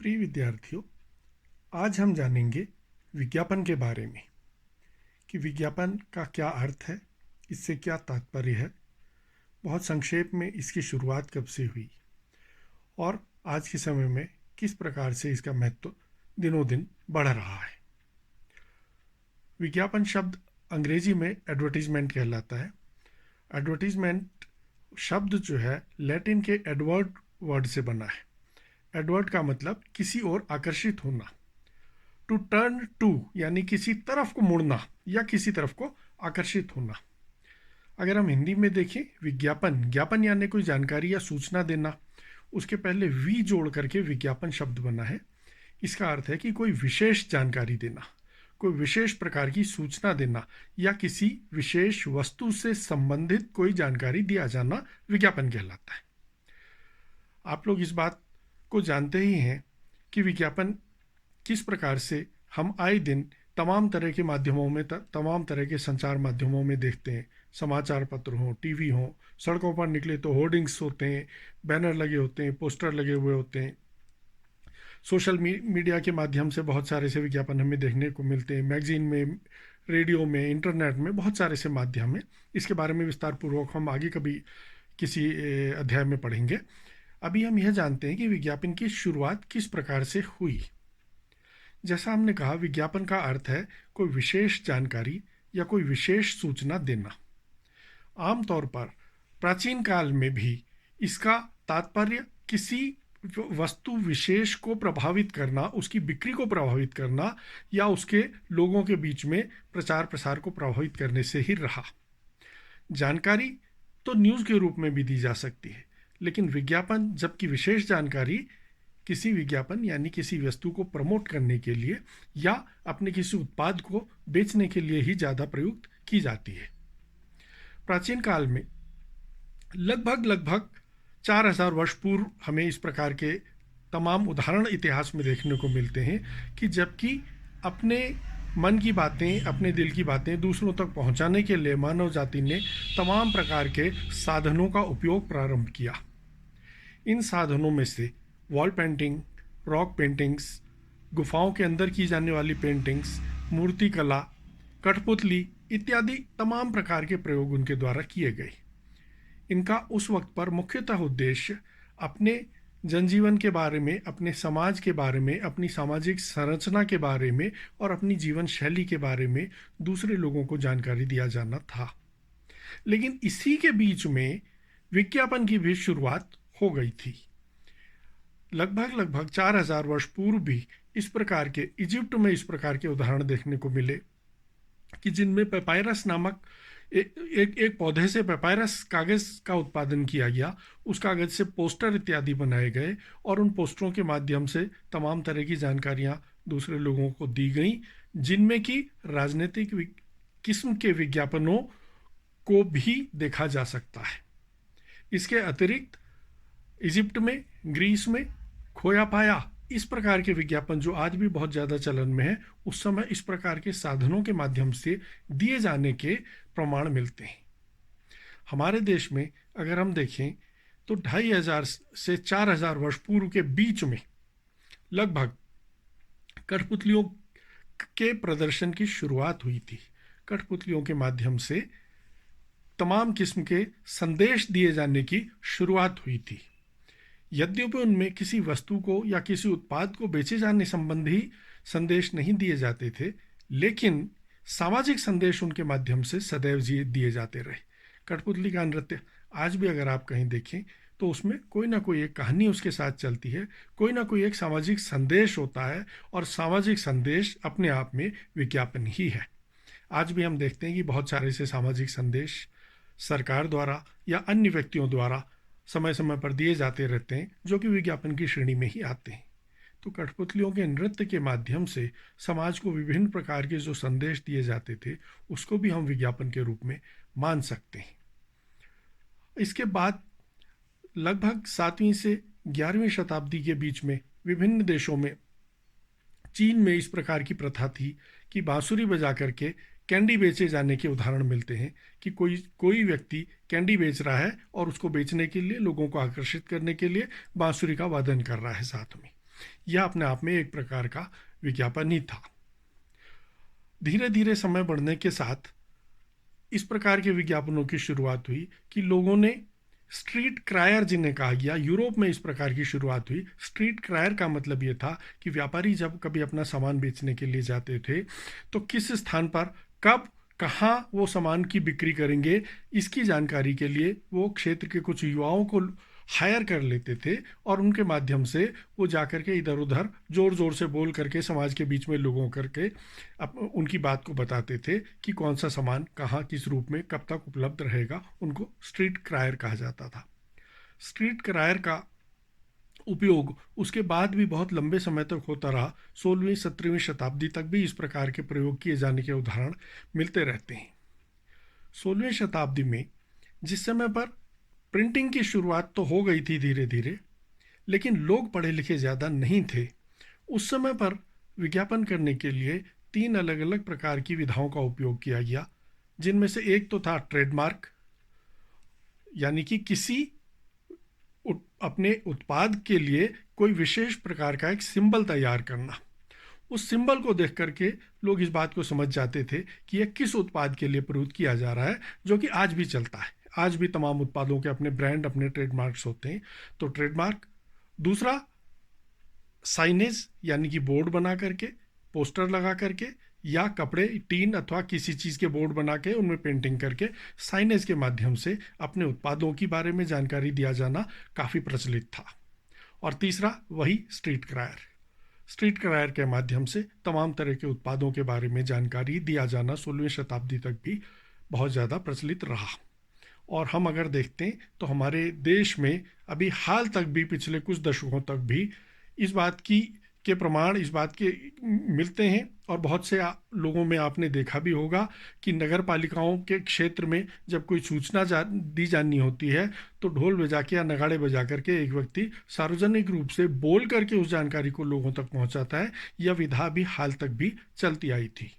प्रिय विद्यार्थियों, आज हम जानेंगे विज्ञापन के बारे में कि विज्ञापन का क्या अर्थ है, इससे क्या तात्पर्य है, बहुत संक्षेप में इसकी शुरुआत कब से हुई और आज के समय में किस प्रकार से इसका महत्व दिनों दिन बढ़ रहा है। विज्ञापन शब्द अंग्रेजी में एडवर्टीजमेंट कहलाता है। एडवर्टीजमेंट शब्द जो है लैटिन के एडवर्ड वर्ड से बना है। एडवर्ड का मतलब किसी ओर आकर्षित होना। टू टर्न टू यानी किसी तरफ को मुड़ना या किसी तरफ को आकर्षित होना। अगर हम हिंदी में देखें, विज्ञापन ज्ञापन यानी कोई जानकारी या सूचना देना, उसके पहले वी जोड़ करके विज्ञापन शब्द बना है। इसका अर्थ है कि कोई विशेष जानकारी देना, कोई विशेष प्रकार की सूचना देना या किसी विशेष वस्तु से संबंधित कोई जानकारी दिया जाना विज्ञापन कहलाता है। आप लोग इस बात को जानते ही हैं कि विज्ञापन किस प्रकार से हम आए दिन तमाम तरह के माध्यमों में तमाम तरह के संचार माध्यमों में देखते हैं। समाचार पत्र हो, टीवी हो, सड़कों पर निकले तो होर्डिंग्स होते हैं, बैनर लगे होते हैं, पोस्टर लगे हुए होते हैं। सोशल मीडिया के माध्यम से बहुत सारे से विज्ञापन हमें देखने को मिलते हैं। मैगजीन में, रेडियो में, इंटरनेट में बहुत सारे से माध्यम हैं। इसके बारे में विस्तार पूर्वक हम आगे कभी किसी अध्याय में पढ़ेंगे। अभी हम यह जानते हैं कि विज्ञापन की शुरुआत किस प्रकार से हुई। जैसा हमने कहा, विज्ञापन का अर्थ है कोई विशेष जानकारी या कोई विशेष सूचना देना। आमतौर पर प्राचीन काल में भी इसका तात्पर्य किसी वस्तु विशेष को प्रभावित करना, उसकी बिक्री को प्रभावित करना या उसके लोगों के बीच में प्रचार प्रसार को प्रभावित करने से ही रहा। जानकारी तो न्यूज़ के रूप में भी दी जा सकती है, लेकिन विज्ञापन जबकि विशेष जानकारी किसी विज्ञापन यानी किसी वस्तु को प्रमोट करने के लिए या अपने किसी उत्पाद को बेचने के लिए ही ज़्यादा प्रयुक्त की जाती है। प्राचीन काल में लगभग 4000 वर्ष पूर्व हमें इस प्रकार के तमाम उदाहरण इतिहास में देखने को मिलते हैं कि जबकि अपने मन की बातें, अपने दिल की बातें दूसरों तक पहुंचाने के लिए मानव जाति ने तमाम प्रकार के साधनों का उपयोग प्रारंभ किया। इन साधनों में से वॉल पेंटिंग, रॉक पेंटिंग्स, गुफाओं के अंदर की जाने वाली पेंटिंग्स, मूर्ति कला, कठपुतली इत्यादि तमाम प्रकार के प्रयोग उनके द्वारा किए गए। इनका उस वक्त पर मुख्यतः उद्देश्य अपने जनजीवन के बारे में, अपने समाज के बारे में, अपनी सामाजिक संरचना के बारे में और अपनी जीवन शैली के बारे में दूसरे लोगों को जानकारी दिया जाना था। लेकिन इसी के बीच में विज्ञापन की भी शुरुआत हो गई थी। लगभग 4000 वर्ष पूर्व भी इस प्रकार के इजिप्ट में इस प्रकार के उदाहरण देखने को मिले कि जिनमें पेपायरस नामक एक पौधे से पेपायरस कागज का उत्पादन किया गया। उस कागज से पोस्टर इत्यादि बनाए गए और उन पोस्टरों के माध्यम से तमाम तरह की जानकारियां दूसरे लोगों को दी गई, जिनमें कि राजनीतिक किस्म के विज्ञापनों को भी देखा जा सकता है। इसके अतिरिक्त इजिप्ट में, ग्रीस में खोया पाया इस प्रकार के विज्ञापन जो आज भी बहुत ज़्यादा चलन में है, उस समय इस प्रकार के साधनों के माध्यम से दिए जाने के प्रमाण मिलते हैं। हमारे देश में अगर हम देखें तो 2500 से 4000 वर्ष पूर्व के बीच में लगभग कठपुतलियों के प्रदर्शन की शुरुआत हुई थी। कठपुतलियों के माध्यम से तमाम किस्म के संदेश दिए जाने की शुरुआत हुई थी। यद्यपि उनमें किसी वस्तु को या किसी उत्पाद को बेचे जाने संबंधी संदेश नहीं दिए जाते थे, लेकिन सामाजिक संदेश उनके माध्यम से सदैव दिए जाते रहे। कठपुतली का नृत्य आज भी अगर आप कहीं देखें तो उसमें कोई ना कोई एक कहानी उसके साथ चलती है, कोई ना कोई एक सामाजिक संदेश होता है और सामाजिक संदेश अपने आप में विज्ञापन ही है। आज भी हम देखते हैं कि बहुत सारे से सामाजिक संदेश सरकार द्वारा या अन्य व्यक्तियों द्वारा समय समय पर दिए जाते रहते हैं, जो कि विज्ञापन की श्रेणी में ही आते हैं। तो कठपुतलियों के नृत्य के माध्यम से समाज को विभिन्न प्रकार के जो संदेश दिए जाते थे, उसको भी हम विज्ञापन के रूप में मान सकते हैं। इसके बाद लगभग 7वीं से 11वीं शताब्दी के बीच में विभिन्न देशों में, चीन में इस प्रकार की प्रथा थी कि बांसुरी बजा करके कैंडी बेचे जाने के उदाहरण मिलते हैं कि कोई व्यक्ति कैंडी बेच रहा है और उसको बेचने के लिए, लोगों को आकर्षित करने के लिए बांसुरी का वादन कर रहा है साथ में। यह अपने आप में एक प्रकार का विज्ञापन ही था। धीरे धीरे समय बढ़ने के साथ इस प्रकार के विज्ञापनों की शुरुआत हुई कि लोगों ने स्ट्रीट क्रायर जिन्हें कहा गया, यूरोप में इस प्रकार की शुरुआत हुई। स्ट्रीट क्रायर का मतलब ये था कि व्यापारी जब कभी अपना सामान बेचने के लिए जाते थे तो किस स्थान पर कब कहाँ वो सामान की बिक्री करेंगे, इसकी जानकारी के लिए वो क्षेत्र के कुछ युवाओं को हायर कर लेते थे और उनके माध्यम से वो जाकर के इधर उधर ज़ोर ज़ोर से बोल करके समाज के बीच में लोगों करके उनकी बात को बताते थे कि कौन सा सामान कहाँ किस रूप में कब तक उपलब्ध रहेगा। उनको स्ट्रीट क्रायर कहा जाता था। स्ट्रीट क्रायर का उपयोग उसके बाद भी बहुत लंबे समय तक होता रहा। 16वीं-17वीं शताब्दी तक भी इस प्रकार के प्रयोग किए जाने के उदाहरण मिलते रहते हैं। 16वीं शताब्दी में जिस समय पर प्रिंटिंग की शुरुआत तो हो गई थी धीरे धीरे, लेकिन लोग पढ़े लिखे ज़्यादा नहीं थे। उस समय पर विज्ञापन करने के लिए 3 अलग अलग प्रकार की विधाओं का उपयोग किया गया, जिनमें से एक तो था ट्रेडमार्क, यानी कि किसी अपने उत्पाद के लिए कोई विशेष प्रकार का एक सिंबल तैयार करना। उस सिंबल को देख करके लोग इस बात को समझ जाते थे कि यह किस उत्पाद के लिए प्रयुक्त किया जा रहा है, जो कि आज भी चलता है। आज भी तमाम उत्पादों के अपने ब्रांड, अपने ट्रेडमार्क्स होते हैं। तो ट्रेडमार्क। दूसरा साइनेज, यानी कि बोर्ड बना करके, पोस्टर लगा करके, या कपड़े, टीन अथवा किसी चीज़ के बोर्ड बना के उनमें पेंटिंग करके साइनेज के माध्यम से अपने उत्पादों के बारे में जानकारी दिया जाना काफ़ी प्रचलित था। और तीसरा वही स्ट्रीट क्रायर। स्ट्रीट क्रायर के माध्यम से तमाम तरह के उत्पादों के बारे में जानकारी दिया जाना 16वीं शताब्दी तक भी बहुत ज़्यादा प्रचलित रहा। और हम अगर देखते हैं तो हमारे देश में अभी हाल तक भी, पिछले कुछ दशकों तक भी इस बात की के प्रमाण इस बात के मिलते हैं। और बहुत से लोगों में आपने देखा भी होगा कि नगर पालिकाओं के क्षेत्र में जब कोई सूचना दी जानी होती है तो ढोल बजा के या नगाड़े बजा करके एक व्यक्ति सार्वजनिक रूप से बोल करके उस जानकारी को लोगों तक पहुंचाता है। यह विधा भी हाल तक भी चलती आई थी।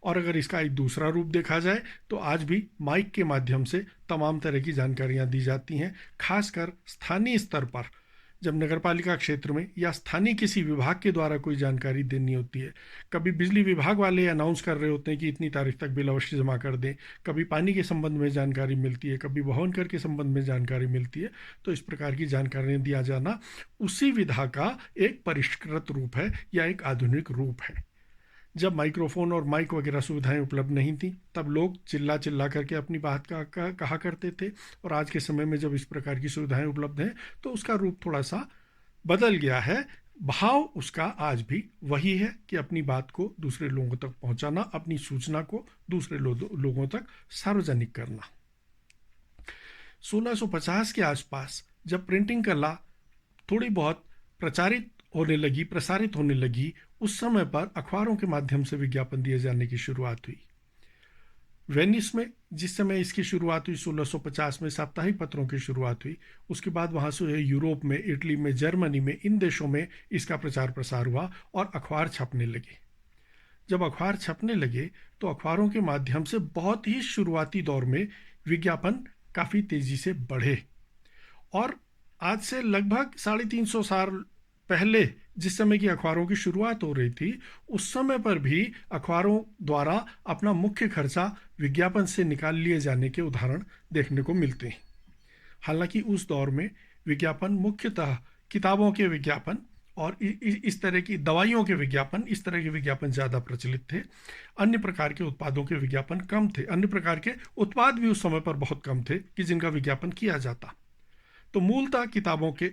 और अगर इसका एक दूसरा रूप देखा जाए तो आज भी माइक के माध्यम से तमाम तरह की जानकारियां दी जाती हैं, खासकर स्थानीय स्तर पर। जब नगरपालिका क्षेत्र में या स्थानीय किसी विभाग के द्वारा कोई जानकारी देनी होती है, कभी बिजली विभाग वाले अनाउंस कर रहे होते हैं कि इतनी तारीख तक बिल अवश्य जमा कर दें, कभी पानी के संबंध में जानकारी मिलती है, कभी भवन कर के संबंध में जानकारी मिलती है। तो इस प्रकार की जानकारियाँ दिया जाना उसी विधा का एक परिष्कृत रूप है या एक आधुनिक रूप है। जब माइक्रोफोन और माइक वगैरह सुविधाएं उपलब्ध नहीं थी तब लोग चिल्ला चिल्ला करके अपनी बात कहा करते थे। और आज के समय में जब इस प्रकार की सुविधाएं उपलब्ध हैं तो उसका रूप थोड़ा सा बदल गया है। भाव उसका आज भी वही है कि अपनी बात को दूसरे लोगों तक पहुंचाना, अपनी सूचना को दूसरे लोगों तक सार्वजनिक करना। 1650 के आसपास जब प्रिंटिंग कला थोड़ी बहुत प्रसारित होने लगी, उस समय पर अखबारों के माध्यम से विज्ञापन दिए जाने की शुरुआत हुई। वेनिस में जिस समय इसकी शुरुआत हुई 1650 में साप्ताहिक पत्रों की शुरुआत हुई। उसके बाद वहाँ से यूरोप में, इटली में, जर्मनी में, इन देशों में इसका प्रचार प्रसार हुआ और अखबार छपने लगे। जब अखबार छपने लगे तो अखबारों के माध्यम से बहुत ही शुरुआती दौर में विज्ञापन काफ़ी तेज़ी से बढ़े। और आज से लगभग 350 साल पहले जिस समय की अखबारों की शुरुआत हो रही थी, उस समय पर भी अखबारों द्वारा अपना मुख्य खर्चा विज्ञापन से निकाल लिए जाने के उदाहरण देखने को मिलते हैं। हालांकि उस दौर में विज्ञापन मुख्यतः किताबों के विज्ञापन और इस तरह की दवाइयों के विज्ञापन, इस तरह के विज्ञापन ज़्यादा प्रचलित थे। अन्य प्रकार के उत्पादों के विज्ञापन कम थे। अन्य प्रकार के उत्पाद भी उस समय पर बहुत कम थे कि जिनका विज्ञापन किया जाता। तो मूलतः किताबों के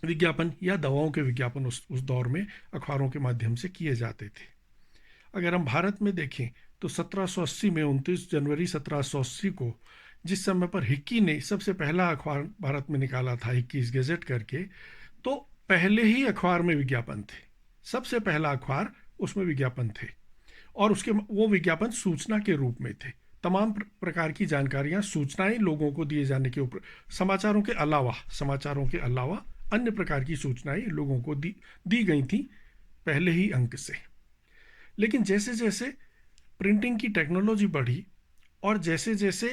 विज्ञापन या दवाओं के विज्ञापन उस दौर में अखबारों के माध्यम से किए जाते थे। अगर हम भारत में देखें तो 1780 में 29 जनवरी 1780 को जिस समय पर हिक्की ने सबसे पहला अखबार भारत में निकाला था, 21 गैजेट करके, तो पहले ही अखबार में विज्ञापन थे। सबसे पहला अखबार, उसमें विज्ञापन थे और उसके वो विज्ञापन सूचना के रूप में थे। तमाम प्रकार की जानकारियाँ, सूचनाएं लोगों को दिए जाने के ऊपर, समाचारों के अलावा अन्य प्रकार की सूचनाएं लोगों को दी गई थी पहले ही अंक से। लेकिन जैसे जैसे प्रिंटिंग की टेक्नोलॉजी बढ़ी और जैसे जैसे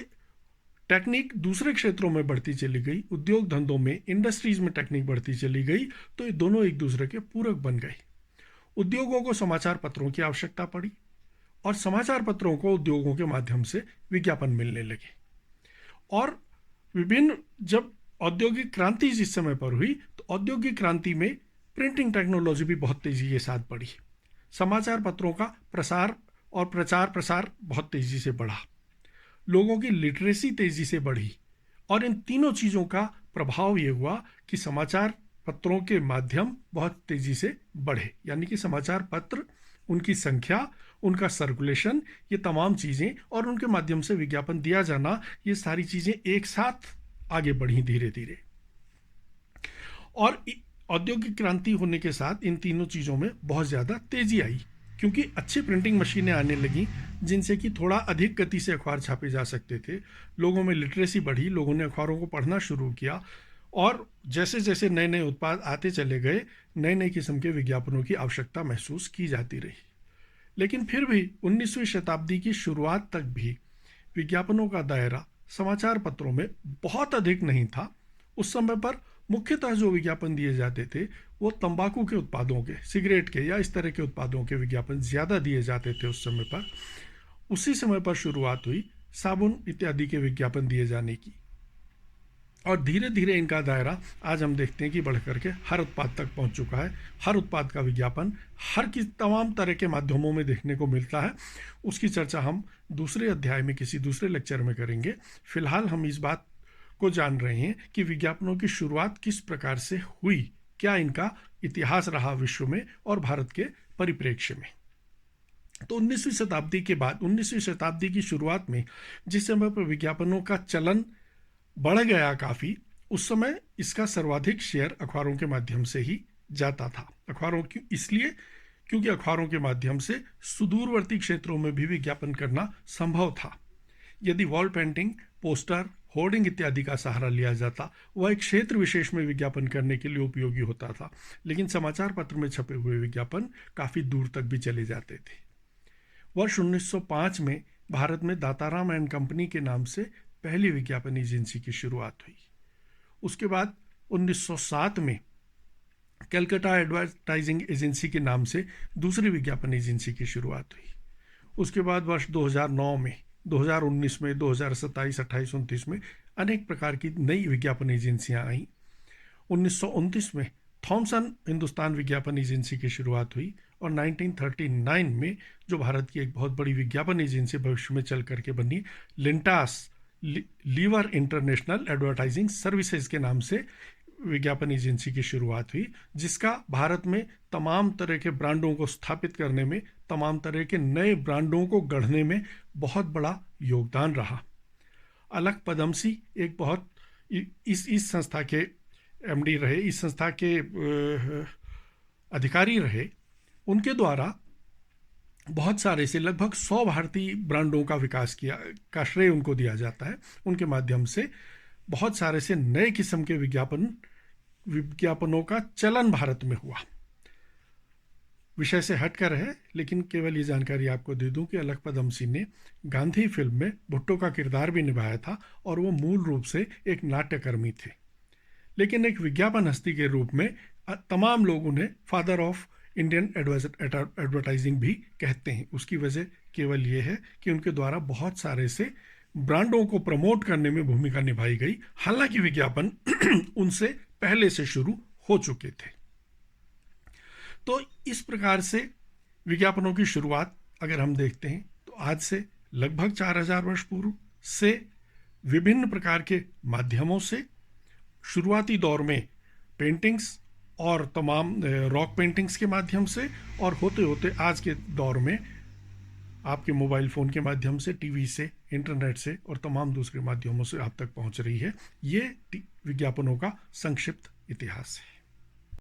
टेक्निक दूसरे क्षेत्रों में बढ़ती चली गई, उद्योग धंधों में, इंडस्ट्रीज में टेक्निक बढ़ती चली गई, तो ये दोनों एक दूसरे के पूरक बन गए। उद्योगों को समाचार पत्रों की आवश्यकता पड़ी और समाचार पत्रों को उद्योगों के माध्यम से विज्ञापन मिलने लगे। और विभिन्न जब औद्योगिक क्रांति जिस समय पर हुई तो औद्योगिक क्रांति में प्रिंटिंग टेक्नोलॉजी भी बहुत तेजी के साथ बढ़ी। समाचार पत्रों का प्रसार और प्रचार प्रसार बहुत तेजी से बढ़ा, लोगों की लिटरेसी तेजी से बढ़ी, और इन तीनों चीज़ों का प्रभाव ये हुआ कि समाचार पत्रों के माध्यम बहुत तेजी से बढ़े, यानी कि समाचार पत्र, उनकी संख्या, उनका सर्कुलेशन, ये तमाम चीज़ें और उनके माध्यम से विज्ञापन दिया जाना, ये सारी चीज़ें एक साथ आगे बढ़ी धीरे धीरे। और औद्योगिक क्रांति होने के साथ इन तीनों चीज़ों में बहुत ज़्यादा तेज़ी आई, क्योंकि अच्छी प्रिंटिंग मशीनें आने लगी जिनसे कि थोड़ा अधिक गति से अखबार छापे जा सकते थे। लोगों में लिटरेसी बढ़ी, लोगों ने अखबारों को पढ़ना शुरू किया, और जैसे जैसे नए नए उत्पाद आते चले गए, नए नए किस्म के विज्ञापनों की आवश्यकता महसूस की जाती रही। लेकिन फिर भी 19वीं शताब्दी की शुरुआत तक भी विज्ञापनों का दायरा समाचार पत्रों में बहुत अधिक नहीं था। उस समय पर मुख्यतः जो विज्ञापन दिए जाते थे वो तंबाकू के उत्पादों के, सिगरेट के या इस तरह के उत्पादों के विज्ञापन ज़्यादा दिए जाते थे उस समय पर। उसी समय पर शुरुआत हुई साबुन इत्यादि के विज्ञापन दिए जाने की, और धीरे धीरे इनका दायरा आज हम देखते हैं कि बढ़ करके हर उत्पाद तक पहुंच चुका है। हर उत्पाद का विज्ञापन हर की तमाम तरह के माध्यमों में देखने को मिलता है। उसकी चर्चा हम दूसरे अध्याय में किसी दूसरे लेक्चर में करेंगे। फिलहाल हम इस बात को जान रहे हैं कि विज्ञापनों की शुरुआत किस प्रकार से हुई, क्या इनका इतिहास रहा विश्व में और भारत के परिप्रेक्ष्य में। तो 19वीं शताब्दी के बाद, 19वीं शताब्दी की शुरुआत में जिस समय पर विज्ञापनों का चलन बढ़ गया काफ़ी, उस समय इसका सर्वाधिक शेयर अखबारों के माध्यम से ही जाता था। अखबारों की इसलिए क्योंकि अखबारों के माध्यम से सुदूरवर्ती क्षेत्रों में भी विज्ञापन करना संभव था। यदि वॉल पेंटिंग, पोस्टर, होर्डिंग इत्यादि का सहारा लिया जाता, वह एक क्षेत्र विशेष में विज्ञापन करने के लिए उपयोगी होता था, लेकिन समाचार पत्र में छपे हुए विज्ञापन काफ़ी दूर तक भी चले जाते थे। वर्ष 1905 में भारत में दाताराम एंड कंपनी के नाम से पहली विज्ञापन एजेंसी की शुरुआत हुई। उसके बाद 1907 में कलकत्ता एडवर्टाइजिंग एजेंसी के नाम से दूसरी विज्ञापन एजेंसी की शुरुआत हुई। उसके बाद वर्ष 2009 में, 2019 में, 2027, 28, 29 में अनेक प्रकार की नई विज्ञापन एजेंसियां आईं। 1929 में थॉमसन हिंदुस्तान विज्ञापन एजेंसी की शुरुआत हुई, और 1939 में जो भारत की एक बहुत बड़ी विज्ञापन एजेंसी भविष्य में चल करके बनी, Lintas, Lever International Advertising Services के नाम से विज्ञापन एजेंसी की शुरुआत हुई, जिसका भारत में तमाम तरह के ब्रांडों को स्थापित करने में, तमाम तरह के नए ब्रांडों को गढ़ने में बहुत बड़ा योगदान रहा। अलक पदमसी एक बहुत इस संस्था के एमडी रहे, इस संस्था के अधिकारी रहे। उनके द्वारा बहुत सारे से लगभग 100 भारतीय ब्रांडों का विकास किया का श्रेय उनको दिया जाता है। उनके माध्यम से बहुत सारे से नए किस्म के विज्ञापनों का चलन भारत में हुआ। विषय से हटकर है, लेकिन केवल ये जानकारी आपको दे दूं कि अलक पदमसी ने गांधी फिल्म में भुट्टो का किरदार भी निभाया था, और वो मूल रूप से एक नाट्यकर्मी थे, लेकिन एक विज्ञापन हस्ती के रूप में तमाम लोग उन्हें फादर ऑफ इंडियन एडवर्टाइजिंग भी कहते हैं। उसकी वजह केवल ये है कि उनके द्वारा बहुत सारे से ब्रांडों को प्रमोट करने में भूमिका निभाई गई, हालांकि विज्ञापन उनसे पहले से शुरू हो चुके थे। तो इस प्रकार से विज्ञापनों की शुरुआत अगर हम देखते हैं तो आज से लगभग 4000 वर्ष पूर्व से विभिन्न प्रकार के माध्यमों से, शुरुआती दौर में पेंटिंग्स और तमाम रॉक पेंटिंग्स के माध्यम से, और होते होते आज के दौर में आपके मोबाइल फ़ोन के माध्यम से, टीवी से, इंटरनेट से और तमाम दूसरे माध्यमों से आप तक पहुंच रही है। ये विज्ञापनों का संक्षिप्त इतिहास है।